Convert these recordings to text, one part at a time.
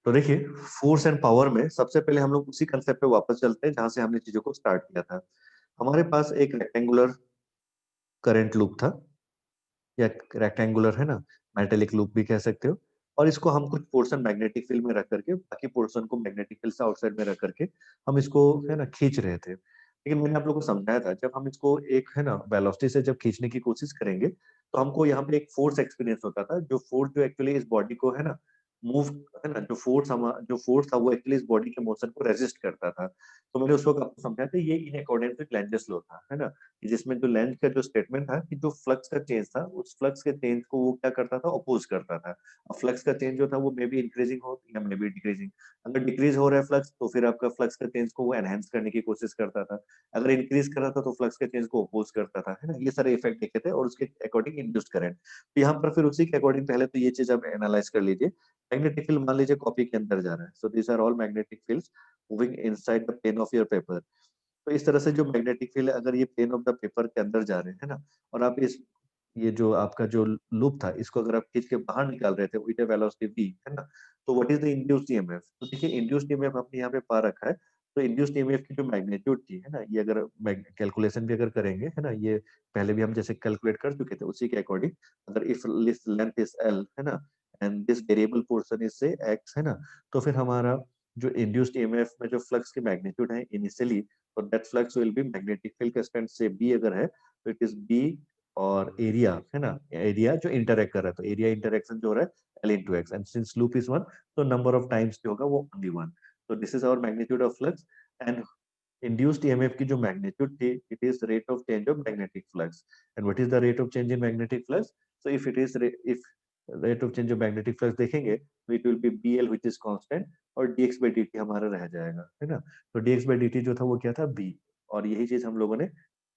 तो देखिए, force and power में सबसे पहले हम लोग उसी कंसेप्ट पे वापस चलते हैं जहां से हमने चीजों को स्टार्ट किया था। हमारे पास एक रेक्टेंगुलर करंट लूप था, या रेक्टेंगुलर है ना, मेटेलिक लूप भी कह सकते हो। और इसको हम कुछ पोर्शन मैग्नेटिक फील्ड में रख करके, बाकी पोर्शन को मैग्नेटिक फील्ड से आउटसाइड में रख करके हम इसको है ना खींच रहे थे। लेकिन मैंने आप लोगों को समझाया था, जब हम इसको एक है ना वेलोसिटी से जब खींचने की कोशिश करेंगे, तो हमको यहाँ पे एक फोर्स एक्सपीरियंस होता था, जो फोर्स जो एक्चुअली इस बॉडी को है ना मूव, है ना, जो फोर्स था वो एक्चुअली इस बॉडी के मोशन को रेजिस्ट करता था। तो मैंने उस वक्त आपको समझाया था, ये इन अकॉर्डेंस विद लेंजस लॉ था, है ना, जिसमें जो लेंज का जो स्टेटमेंट था कि जो फ्लक्स का चेंज था, उस फ्लक्स के चेंज को वो क्या करता था, अपोज करता था। अब फ्लक्स का चेंज जो था वो मे बी इंक्रीजिंग हो या मे बी डिक्रीजिंग। अगर डिक्रीज हो रहा है फ्लक्स, तो फिर आपका फ्लक्स का चेंज को वो एनहेंस करने की कोशिश करता था। अगर इंक्रीज कर रहा था तो फ्लक्स के चेंज को अपोज करता था, है ना। ये सारे इफेक्ट देखे थे और उसके अकॉर्डिंग इंड्यूस्ड करंट। तो यहाँ पर फिर उसी के अकॉर्डिंग पहले तो ये चीज आप एनालाइज कर लीजिए। मैग्नेटिक फील्ड मान लीजिए कॉपी के अंदर जा रहा है, so these are all magnetic fields moving inside the plane of your paper. तो इस तरह से जो मैग्नेटिक फील्ड है, अगर ये प्लेन ऑफ द पेपर के अंदर जा रहे हैं ना, और आप इस ये जो आपका जो लूप था, इसको अगर आप खींच के बाहर निकाल रहे थे विद अ वेलोसिटी v, है ना, तो what is the induced EMF? तो देखिए, इंड्यूस्ड ईएमएफ आपने यहाँ पे पा रखा है। तो इंड्यूस्ड ईएमएफ की जो मैग्नीट्यूड थी, है ना, ये अगर कैलकुलेशन भी अगर करेंगे, है ना, ये पहले भी हम जैसे कैलकुलेट कर चुके थे उसी के अकॉर्डिंग, अगर if this length is l, है ना, and this variable portion is से x, है ना, तो फिर हमारा जो इंड्यूस्ड ईएमएफ में जो फ्लक्स की मैग्नीट्यूड है इनिशियली, तो that flux will be magnetic field का स्ट्रेंथ से b अगर है, तो इट इज b, और एरिया है ना, एरिया जो इंटरेक्ट कर रहा है, तो एरिया इंटरेक्शन जो हो रहा है l into x, and since loop is one, तो नंबर ऑफ टाइम्स जो होगा वो ओनली वन। तो this is our magnitude of flux. And induced EMF की जो मैग्नीट्यूड थी, it is rate of change of magnetic flux. And what is the rate of change in magnetic flux? So if rate of change of magnetic flux देखेंगे, तो it will be BL which is constant, और dx by dt हमारा रह जाएगा, है ना। तो dx by dt जो था वो क्या था, B। और यही चीज हम लोगों ने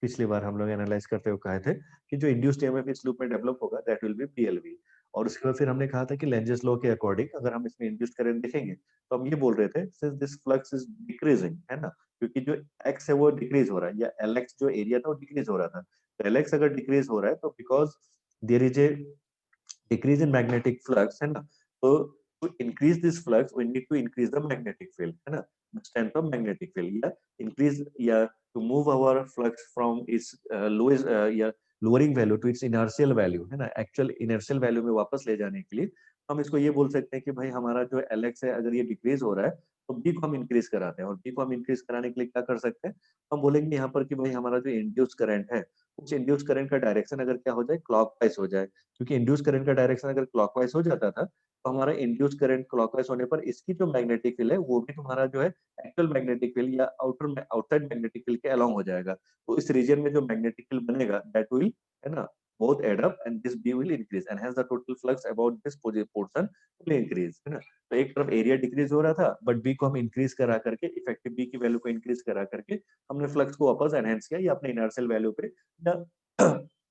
पिछली बार हम लोग एनालाइज करते हुए कहे थे कि जो इंड्यूस्ड ईएमएफ इस लूप में डेवलप होगा, दैट विल बी BLV। और उसके बाद फिर हमने कहा था कि लेंजेस लॉ के अकॉर्डिंग अगर हम इसमें इंड्यूस्ड करंट देखेंगे, तो हम ये बोल रहे थे, since this flux is decreasing, है ना, क्योंकि जो एक्स है वो डिक्रीज हो रहा है, या एल एक्स जो एरिया था वो डिक्रीज हो रहा था। तो एल एक्स अगर डिक्रीज हो रहा है, तो because there is a decrease in magnetic flux, है ना, तो to increase this flux we need to increase the magnetic field, है ना, स्ट्रेंथ ऑफ मैग्नेटिक फील्ड, या इंक्रीज, या to move our flux from its lowest या lowering value to its inertial value, है ना, एक्चुअल इनर्शियल वैल्यू में वापस ले जाने के लिए हम इसको ये बोल सकते हैं कि भाई हमारा जो एल एक्स है, अगर ये डिक्रीज हो रहा है, तो बी को हम इंक्रीज कराते हैं। और बी को हम इंक्रीज कराने के लिए क्या कर सकते हैं, हम बोलेंगे यहाँ पर कि भाई हमारा जो इंड्यूस करंट है, उस इंड्यूस करंट का डायरेक्शन अगर क्या हो जाए, क्लॉकवाइज हो जाए। क्योंकि इंड्यूस करंट का डायरेक्शन अगर क्लॉकवाइज हो जाता था, तो हमारा इंड्यूस करंट क्लॉकवाइज होने पर इसकी जो मैग्नेटिक फील्ड है वो भी तुम्हारा जो है एक्चुअल मैग्नेटिक फील्ड या आउटसाइड मैग्नेटिक फील्ड के अलोंग हो जाएगा। तो इस रीजन में जो मैग्नेटिक फील्ड बनेगा, दैट विल, है ना, both add up and this B will increase, and hence the total flux about this portion will increase, है ना। तो एक तरफ एरिया डिक्रीज हो रहा था, बट बी को हम इंक्रीज करा करके, इफेक्टिव बी की वैल्यू को इंक्रीज करा करके हमने फ्लक्स को वापस एनहेंस किया, या अपने इनर्शियल वैल्यू पे या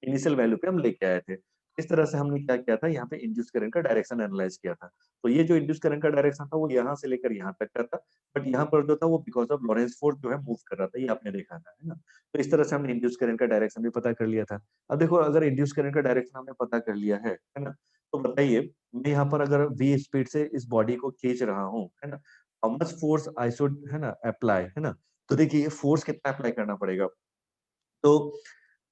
इनिशियल वैल्यू पे हम लेके आए थे। इस तरह से हमने क्या किया था, यहाँ पे इंड्यूस करंट का डायरेक्शन एनालाइज किया था। तो ये जो इंड्यूस करंट का डायरेक्शन था वो यहाँ से लेकर यहाँ तक का था, बट यहाँ पर जो था वो बिकॉज ऑफ लॉरेंस फोर्स जो है मूव कर रहा था, ये आपने देखा था, है ना। तो इस तरह से हमने इंड्यूस करंट का डायरेक्शन भी पता कर लिया था। अब देखो, अगर इंड्यूस करंट का डायरेक्शन हमने पता कर लिया है ना, तो बताइए, मैं यहाँ पर अगर v स्पीड से इस बॉडी को खींच रहा हूँ, है ना, how much force I should, है ना, अप्लाई, है ना। तो देखिए, ये फोर्स कितना अप्लाई करना पड़ेगा। तो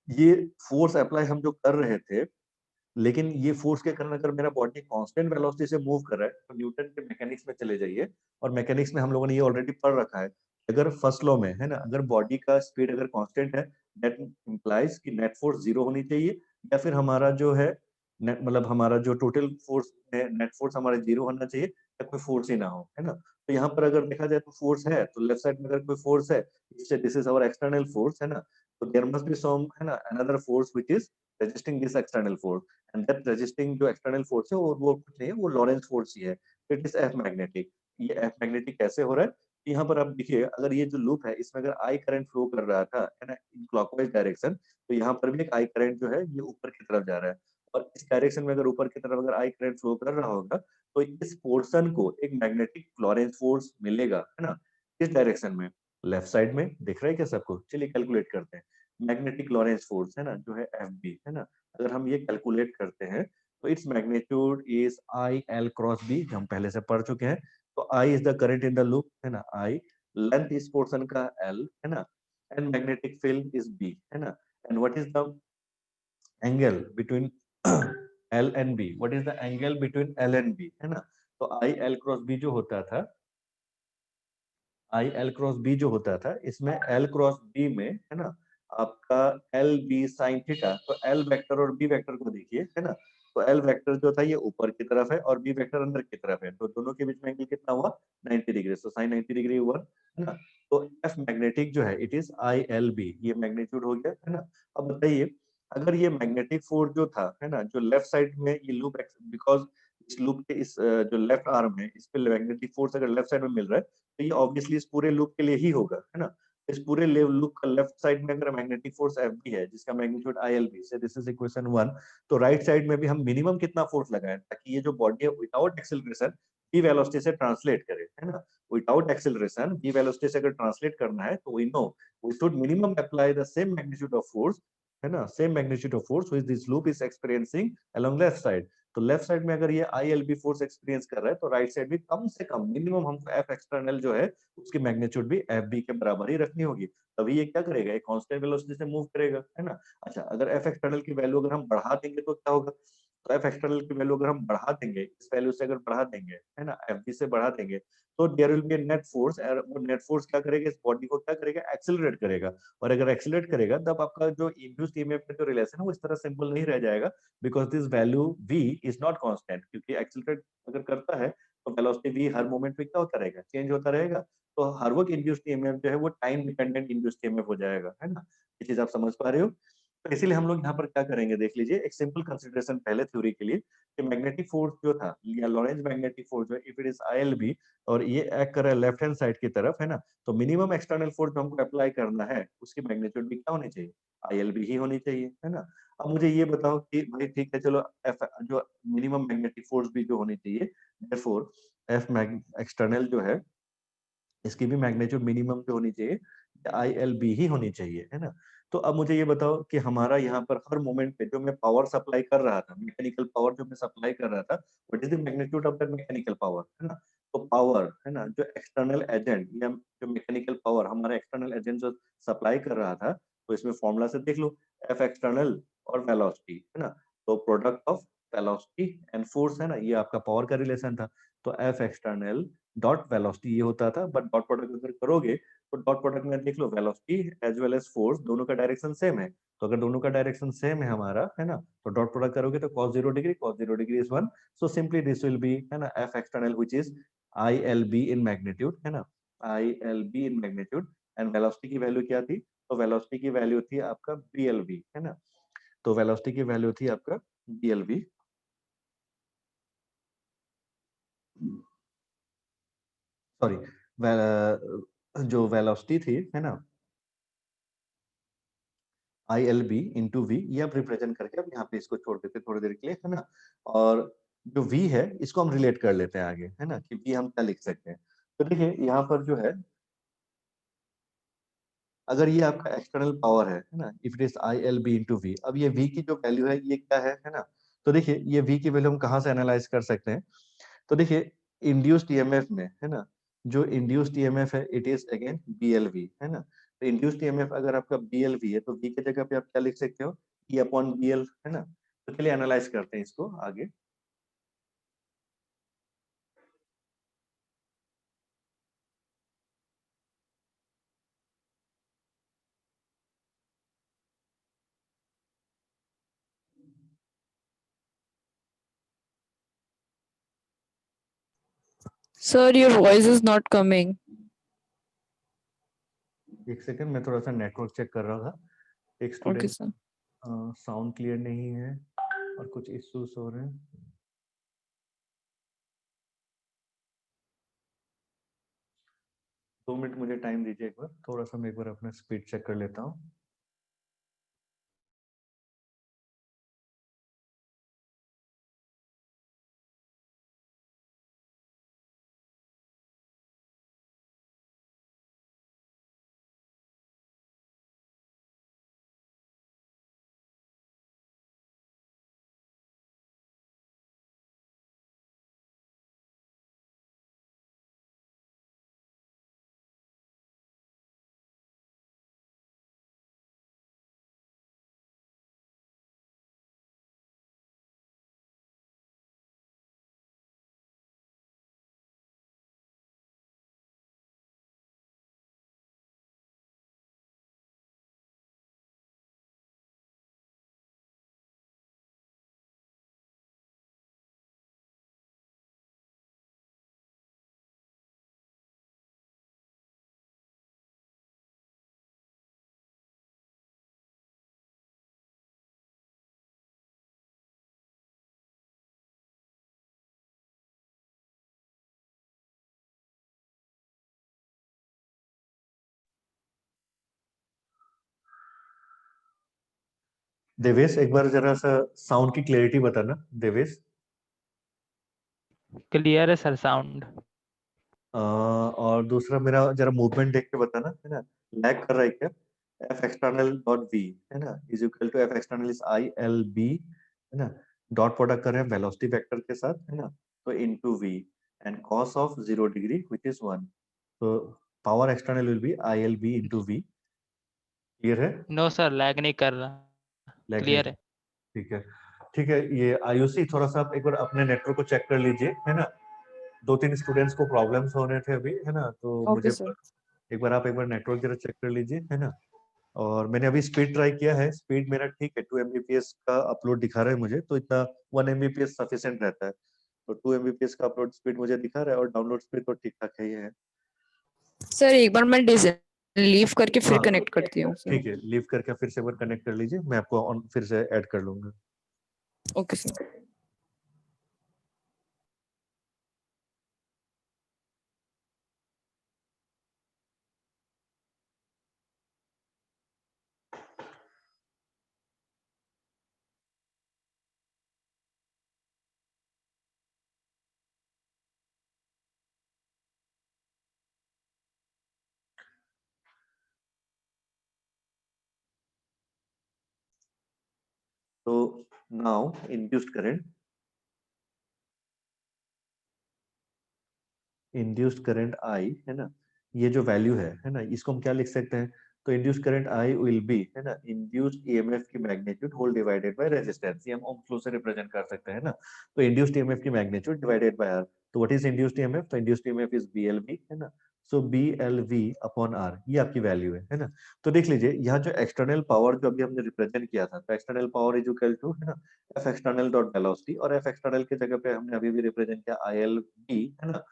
ये फोर्स अप्लाई हम जो कर रहे थे, लेकिन ये फोर्स के कारण अगर मेरा बॉडी कांस्टेंट वेलोसिटी से मूव कर रहा है, तो न्यूटन के मैकेनिक्स में चले जाइए। और मैकेनिक्स में हम लोगों ने ये ऑलरेडी पढ़ रखा है, अगर फर्स्ट लॉ में, है ना, अगर बॉडी का स्पीड अगर कांस्टेंट है, दैट इंप्लाइज कि नेट फोर्स जीरो होनी चाहिए, या फिर हमारा जो है मतलब हमारा जो टोटल फोर्स है, नेट फोर्स हमारा जीरो होना चाहिए, या कोई फोर्स ही ना हो, है ना। तो यहाँ पर अगर देखा जाए तो फोर्स है, तो लेफ्ट साइड में अगर कोई फोर्स है, this is our external force, है ना, तो देयर मस्ट बी सम, है ना, another force which is resisting this external force, and that resisting जो एक्सटर्नल फोर्स है वो कुछ नहीं है, वो लॉरेंस फोर्स ही है। It is F magnetic. ये एफ मैग्नेटिक कैसे हो रहा है, यहाँ पर आप देखिए, अगर ये जो लूप है इसमें अगर आई करंट फ्लो कर रहा था, है ना, इन क्लॉकवाइज डायरेक्शन, तो यहाँ पर भी एक आई करंट जो है ये ऊपर की तरफ जा रहा है। और इस डायरेक्शन में अगर ऊपर की तरफ अगर आई करंट फ्लो कर रहा होगा, तो इस पोर्शन को एक मैग्नेटिक लॉरेंस फोर्स मिलेगा, है ना, इस डायरेक्शन में। लेफ्ट साइड में दिख रहा है क्या सबको? चलिए कैलकुलेट करते हैं। मैग्नेटिक लॉरेंस फोर्स, है ना, जो है एफ बी, है ना, अगर हम ये कैलकुलेट करते हैं, तो its magnitude is I L cross B, हम पहले से पढ़ चुके हैं। तो I is the current in the loop, है ना, आई, लेंथ इस पोर्शन का एल, है ना, and magnetic field is B, है ना, and what is the angle between L and B, what is the angle between L and B, है ना। तो आई एल क्रॉस बी जो होता था, आई एल क्रॉस बी जो होता था, इसमें एल क्रॉस बी में, है ना, आपका एल बी साइन थीटा, तो एल वेक्टर और बी वेक्टर को देखिए, है ना, तो एल वेक्टर जो था ये ऊपर की तरफ है और बी वेक्टर अंदर की तरफ है, तो दोनों के बीच में एंगल कितना हुआ, 90 डिग्री, तो साइन 90 डिग्री हुआ, है ना। तो एफ मैग्नेटिक जो है it is I L B, ये मैग्नीट्यूड हो गया, है ना। अब बताइए, अगर ये मैग्नेटिक फोर्स जो था, है ना, जो लेफ्ट साइड में ये लूप, बिकॉज इस लूप के इस जो लेफ्ट आर्म है इस पे मैग्नेटिक फोर्स अगर लेफ्ट साइड में मिल रहा है, तो ये ऑब्वियसली इस पूरे लूप के लिए ही होगा, है ना। इस पूरे लूप का लेफ्ट साइड में अगर मैग्नेटिक फोर्स एफ बी है जिसका मैग्नीट्यूड आई एल बी से, दिस इज इक्वेशन 1, तो राइट साइड में भी हम मिनिमम कितना फोर्स लगाएं ताकि ये जो बॉडी है विदाउट एक्सेलरेशन बी वेलोसिटी से ट्रांसलेट करे, है ना। विदाउट एक्सेलरेशन बी वेलोसिटी से अगर ट्रांसलेट करना है तो we know we should minimum apply the same magnitude of force, है ना, same magnitude of force which this loop is experiencing along left side. तो लेफ्ट साइड में अगर ये I L B force experience कर रहा है तो राइट साइड भी कम से कम मिनिमम हमको एफ एक्सटर्नल जो है उसकी मैग्नीट्यूड भी एफ बी के बराबर ही रखनी होगी, तभी ये क्या करेगा, एक कांस्टेंट वेलोसिटी से मूव करेगा, है ना। अच्छा, अगर एफ एक्सटर्नल की वैल्यू अगर हम बढ़ा देंगे तो क्या होगा, तो एफ एक्सटर्नल की वैल्यू अगर हम बढ़ा देंगे, इस वैल्यू से अगर बढ़ा देंगे, है ना, एफ बी से बढ़ा देंगे, तो there will be net force, और वो नेट फोर्स क्या करेगा, इस बॉडी को क्या करेगा, एक्सेलरेट करेगा, और अगर एक्सेलरेट करेगा तब आपका जो इंड्यूस्ड ईएमएफ का जो रिलेशन है वो इस तरह सिंपल नहीं रह जाएगा, because this value v is not constant, क्योंकि एक्सेलरेट अगर करता है तो वेलोसिटी v हर मोमेंट पे क्या होता रहेगा, चेंज होता रहेगा, तो हर वक्त इंड्यूस्ड ईएमएफ जो है वो टाइम डिपेंडेंट इंड्यूस्ड ईएमएफ हो जाएगा, है ना। ये चीज आप समझ पा रहे हो। तो इसीलिए हम लोग यहाँ पर क्या करेंगे, देख लीजिए एक सिंपल कंसिडरेशन पहले थ्योरी के लिए, कि मैग्नेटिक फोर्स जो था या लॉरेंज मैग्नेटिक फोर्स जो if it is I L B और ये एक्ट कर रहा है लेफ्ट हैंड साइड की तरफ, है ना, तो मिनिमम एक्सटर्नल फोर्स जो हमको अप्लाई करना है उसकी मैग्नीट्यूड भी क्या होनी चाहिए, आई एल बी ही होनी चाहिए, है ना। अब मुझे ये बताओ कि भाई ठीक है चलो एफ जो मिनिमम मैग्नेटिक फोर्स भी जो होनी चाहिए, देयरफॉर एफ मैग एक्सटर्नल जो है इसकी भी मैग्नीट्यूड मिनिमम जो होनी चाहिए आई एल बी ही होनी चाहिए, है ना। तो अब मुझे ये बताओ कि हमारा यहाँ पर हर मोमेंट पे जो मैं पावर सप्लाई कर रहा था, मैकेनिकल पावर जो मैं सप्लाई कर रहा था, what is the magnitude of that mechanical power, है ना। तो पावर, है ना, जो एक्सटर्नल एजेंट या जो मैकेनिकल पावर हमारा एक्सटर्नल एजेंट जो सप्लाई कर रहा था, तो इसमें फॉर्मूला से देख लो, एफ एक्सटर्नल और वेलोसिटी, है ना, तो product of velocity and force, है ना, ये आपका पावर का रिलेशन था। तो एफ एक्सटर्नल डॉट वेलोसिटी ये होता था, बट डॉट प्रोडक्ट अगर करोगे तो डॉट प्रोडक्ट में देख लो velocity as well as force दोनों का डायरेक्शन सेम है, तो अगर दोनों का डायरेक्शन सेम है हमारा, है ना, तो डॉट प्रोडक्ट करोगे तो cos 0 degree is 1, so simply this will be, है ना, F external which is I L be in magnitude, है ना, I L be in magnitude, and velocity की वैल्यू क्या थी, तो वेलोसिटी की वैल्यू थी आपका बी एल बी, है ना, तो वेलोसिटी की वैल्यू थी आपका बी एल बी, सॉरी, जो वेलोसिटी थी, है ना, I L B into v, ये आप रिप्रेजेंट करके अब यहाँ पे इसको छोड़ देते हैं थोड़ी देर के लिए, है ना। और जो वी है इसको हम रिलेट कर लेते हैं आगे, है ना, कि वी हम क्या लिख सकते हैं। तो देखिए यहाँ पर जो है, अगर ये आपका एक्सटर्नल पावर है ना, if it is I L B into v, अब ये वी की जो वैल्यू है ये क्या है ना। तो देखिए ये वी की वैल्यू हम कहाँ से एनालाइज कर सकते हैं, तो देखिए इंड्यूस्ड ईएमएफ में, है ना, जो इंड्यूस्ड ईएमएफ है इट इज अगेन बीएलवी, है ना। तो इंड्यूस्ड ईएमएफ अगर आपका बीएलवी है तो वी की जगह पे आप क्या लिख सकते हो, ई अपॉन बीएल, है ना। तो चलिए एनालाइज करते हैं इसको आगे। Sir, your voice is not coming. एक सेकंड, मैं थोड़ा सा नेटवर्क चेक कर रहा था, एक Okay, student sir. Sound clear नहीं है और कुछ इश्यूज हो रहे हैं। 2 मिनट मुझे टाइम दीजिए, एक बार थोड़ा सा मैं एक बार अपना स्पीड चेक कर लेता हूँ। देवेश एक बार जरा सा साउंड की क्लैरिटी बताना देवेश। क्लियर है सर साउंड। और दूसरा मेरा जरा मूवमेंट देख के बताना, है ना, लैग कर रहा है क्या? एफ एक्सटर्नल डॉट वी, है ना, is equal to F external is I L B, है ना, डॉट प्रोडक्ट कर रहे हैं वेलोसिटी वेक्टर के साथ, है ना, तो into v and cos of 0 degree which is 1, तो power external will be I L B into v. Clear है? नो सर लैग नहीं कर रहा, लैग नहीं? क्लियर है। ठीक है, ठीक है। ये आयुषी थोड़ा सा आप एक बार अपने नेटवर्क को चेक कर लीजिए, है ना, दो तीन स्टूडेंट्स को प्रॉब्लम्स हो रहे थे अभी, है ना, तो Okay, मुझे sir. एक बार आप एक बार नेटवर्क जरा चेक कर लीजिए, है ना। और मैंने अभी स्पीड ट्राई किया है, स्पीड मेरा ठीक है, 2 Mbps का अपलोड दिखा रहा है मुझे, तो इतना 1 Mbps सफिशिएंट रहता है, तो 2 Mbps का अपलोड स्पीड मुझे दिखा रहा है और डाउनलोड स्पीड तो ठीक ठाक ही है। Sir, एक बार मैं लीव करके फिर हाँ कनेक्ट करती हूँ sir. ठीक है, लीव करके फिर से एक बार कनेक्ट कर लीजिए, मैं आपको ऑन फिर से ऐड कर लूंगा। Okay, sir. तो नाउ इंड्यूस्ड करंट आई, है ना, ये जो वैल्यू है ना, इसको हम क्या लिख सकते हैं? तो induced current I will be, है ना, इंड्यूस्ड ईएमएफ की magnitude whole divided by resistance, ये हम ओम्स लॉ से रिप्रेजेंट कर सकते हैं ना। तो इंड्यूस्ड ईएमएफ की मैग्नीट्यूड डिवाइडेड बाय आर, तो व्हाट इज इंड्यूस्ड ईएमएफ? तो इंड्यूस्ड ईएमएफ इज बीएलवी, है ना, सो बीएलवी अपॉन आर, ये आपकी वैल्यू है ना। तो देख लीजिए यहाँ जो एक्सटर्नल पावर जो अभी हमने रिप्रेजेंट किया था, तो external power is equal to, है ना, एफ एक्सटर्नल डॉट वेलोसिटी, और एफ एक्सटर्नल की जगह पे हमने अभी भी रिप्रेजेंट किया आई एल बी, है ना,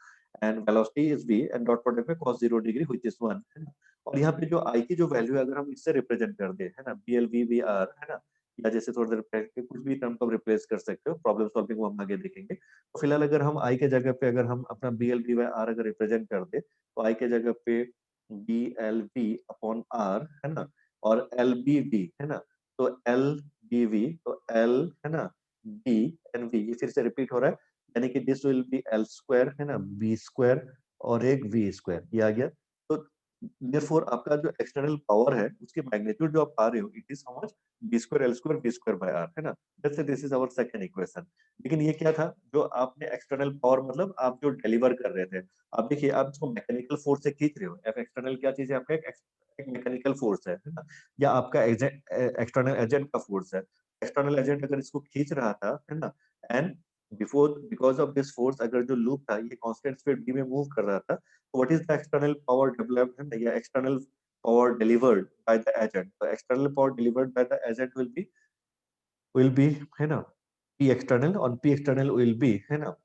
and velocity is v and dot product में cos 0 डिग्री व्हिच इज 1, है ना। और यहाँ पे जो i की जो वैल्यू है अगर हम इससे रिप्रेजेंट कर दे, है ना, bl v b r, है ना, या जैसे थोड़ी देर पहले के कुछ भी टर्म को रिप्लेस कर सकते हो, प्रॉब्लम सॉल्विंग वो हम आगे देखेंगे। तो फिलहाल अगर हम i के जगह पे अगर हम अपना bl v by r अगर रिप्रेजेंट कर दे, तो i के जगह पे bl v अपॉन r, है ना, और l b v, है ना, तो l b v, तो l, है ना, b एंड v, ये फिर से रिपीट हो रहा है, यानी कि this will be L square, है ना, बी स्क्वायर और एक वी स्क्वायर, ये आ गया। तो देयरफॉर आपका जो एक्सटर्नल पावर है उसकी मैग्नीट्यूड जो आप पा रहे हो, it is how much? B square L square B square by R, है ना। That's it, this is our second equation. लेकिन ये क्या था जो आपने एक्सटर्नल पावर मतलब आप जो डिलीवर कर रहे थे, आप देखिए आप इसको मैकेनिकल फोर्स से खींच रहे हो, एफ एक्सटर्नल क्या चीज है आपका? एक मैकेनिकल फोर्स है ना, या आपका एक्सटर्नल एजेंट का फोर्स है। एक्सटर्नल एजेंट अगर इसको खींच रहा था, है ना, and before because of this force अगर जो लूप था ये कांस्टेंट स्पीड v में मूव कर रहा था, तो what is the external power developed, है ना, या external power delivered by the agent? तो external power delivered by the agent will be, है ना, p एक्सटर्नल, और p एक्सटर्नल विल बी, है ना,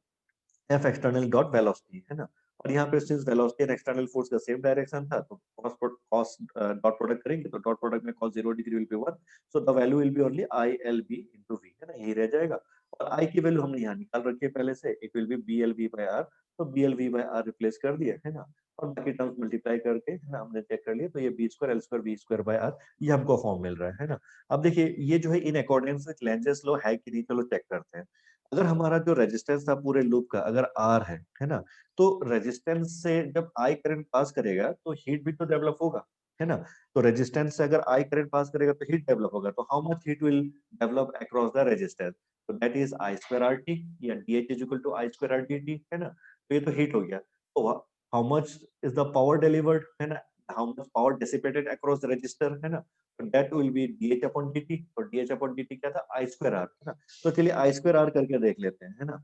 एफ एक्सटर्नल डॉट वेलोसिटी, है ना। और यहाँ पे since velocity and external force का सेम डायरेक्शन था, तो कॉस डॉट प्रोडक्ट करेंगे, तो डॉट प्रोडक्ट में cos 0 degree will be 1, so the value will be only I L B into v, है ना, यही रह जाएगा। और आई की वैल्यू हमने यहाँ निकाल रखी है पहले से, it will be B L v by R, तो B L v by R replace कर दिया, है ना, और बाकी टर्म्स मल्टीप्लाई करके, है ना, हमने चेक कर लिया, तो ये B square L square v square by R, ये हमको फॉर्म मिल रहा है ना। अब देखिए ये जो है in accordance with Lenz's law है कि नहीं, चलो चेक करते हैं। अगर हमारा जो रेजिस्टेंस था पूरे लूप का अगर R है ना, तो रेजिस्टेंस से जब I करंट पास करेगा तो हीट भी तो डेवलप होगा, है ना। तो रेजिस्टेंस से अगर I करंट पास करेगा तो हीट डेवलप होगा, तो how much heat will develop across the resistance? तो that is I square RT, या DH is equal to I square RT, है ना, तो ये तो हीट हो गया। तो how much is the power delivered, है ना, how much power dissipated across the register, है ना, तो that will be DH upon dt, तो DH अपॉन dt क्या था? I स्क्वायर R, है ना। तो चलिए I स्क्वायर R करके देख लेते हैं, है ना।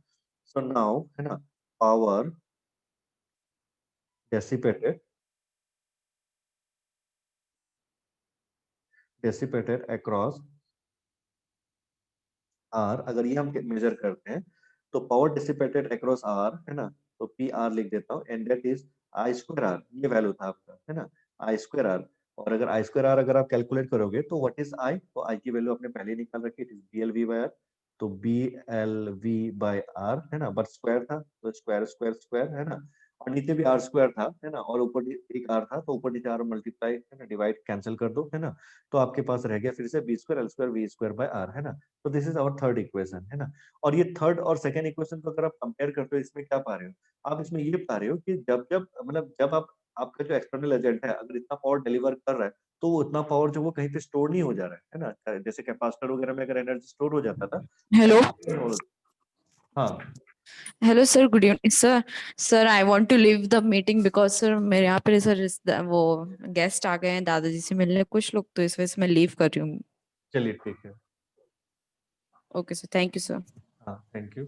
सो नाउ, है ना, पावर dissipated across R, अगर ये हम मेजर करते हैं, तो पावर डिसिपेटेड अक्रॉस R, है ना, तो पी आर लिख देता हूँ, and that is I square R, ये वैल्यू था आपका, है ना, आई स्क्वायर आर। और अगर आई स्क्वायर आर अगर आप कैलकुलेट करोगे तो व्हाट इज आई? तो आई की वैल्यू आपने पहले ही निकाल रखी, it is B L v by R, तो B L v by R, है ना, बट स्क्वायर था तो स्क्वायर स्क्वायर स्क्वायर, है ना, और नीचे भी आर स्क्वायर था, है ना, और ऊपर एक आर था, तो ऊपर नीचे आर मल्टीप्लाई, है ना, डिवाइड कैंसिल कर दो, है ना, तो आपके पास रह गया फिर से B square L square v square by R, है ना। तो this is our third equation, है ना। और ये थर्ड और सेकंड इक्वेशन को अगर आप कंपेयर करते हो, इसमें क्या पा रहे हो आप, इसमें ये पा रहे हो कि जब जब मतलब जब आप आपका जो एक्सटर्नल एजेंट है अगर इतना पावर डिलीवर कर रहा है, तो वो उतना पावर जो वो कहीं पे स्टोर नहीं हो जा रहा है ना, जैसे कैपेसिटर वगैरह में अगर एनर्जी स्टोर हो जाता था, Hello. हाँ Hello, sir. Good evening, sir. Sir, I want to leave the meeting because sir मेरे यहाँ पे सर वो गेस्ट आ गए हैं दादाजी से मिलने कुछ लोग, तो इस वजह से मैं लीव कर रही हूँ. चलिए ठीक है, Okay, sir. Thank you, sir. हाँ थैंक यू।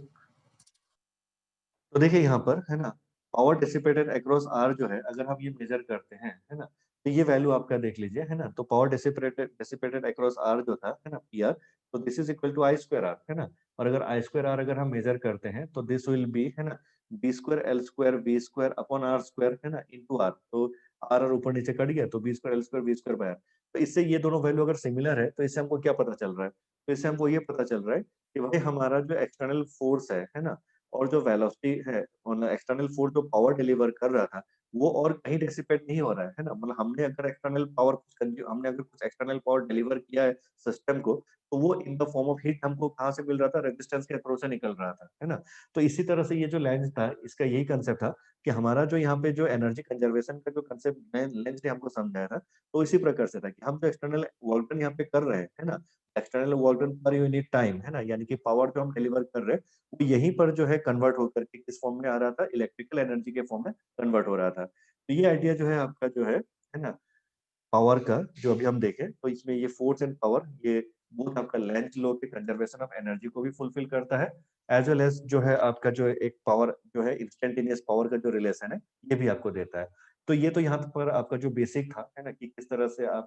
तो देखिए यहाँ पर, है ना, पावर डिसिपेटेड अक्रॉस आर जो है, अगर हम ये मेजर करते हैं, है ना, तो ये वैल्यू आपका देख लीजिए, है ना। तो पावर डिसिपेटेड अक्रॉस आर जो था, है ना, पी आर, तो this is equal to I square R, है ना। और अगर आई स्क्वायर आर अगर हम मेजर करते हैं, तो दिस विल बी, है ना, B square L square v square upon R square, है ना, इनटू आर। तो आर और ऊपर नीचे कट गया, तो B square L square v square by R. तो इससे ये दोनों वैल्यू अगर सिमिलर है, तो इससे हमको क्या पता चल रहा है, तो इससे हमको ये पता चल रहा है कि भाई हमारा जो एक्सटर्नल फोर्स है ना, और जो वेलोसिटी है, मतलब एक्सटर्नल फोर्स जो पावर डिलीवर कर रहा था, वो और कहीं डिसिपेट नहीं हो रहा है ना। मतलब हमने अगर एक्सटर्नल पावर हमने अगर कुछ एक्सटर्नल पावर डिलीवर किया है सिस्टम को, तो वो in the form of heat हमको कहाँ से मिल रहा था, रेजिस्टेंस के थ्रू से निकल रहा था, है ना। तो इसी तरह से ये जो लेंस था, इसका यही कंसेप्ट था कि हमारा जो यहाँ पे जो एनर्जी कंजर्वेशन का जो कंसेप्ट लेंस ने हमको समझाया था, तो इसी प्रकार से था कि हम जो एक्सटर्नल वर्क यहाँ पे कर रहे हैं, है ना, external work per unit time, है ना, यानी कि पावर जो हम डिलीवर कर रहे हैं, वो यहीं पर जो है कन्वर्ट होकर के किस फॉर्म में आ रहा था, इलेक्ट्रिकल एनर्जी के फॉर्म में कन्वर्ट हो रहा था। तो ये आइडिया जो है आपका जो है ना, पावर का जो अभी हम देखें, तो इसमें ये फोर्स एंड पावर, ये बोथ आपका लेंज लॉ के कंजर्वेशन ऑफ एनर्जी को भी फुलफिल करता है, एज वेल एज जो है आपका जो एक पावर जो है इंस्टेंटेनियस पावर का जो रिलेशन है, ये भी आपको देता है। तो ये तो यहाँ पर आपका जो बेसिक था, है ना, कि किस तरह से आप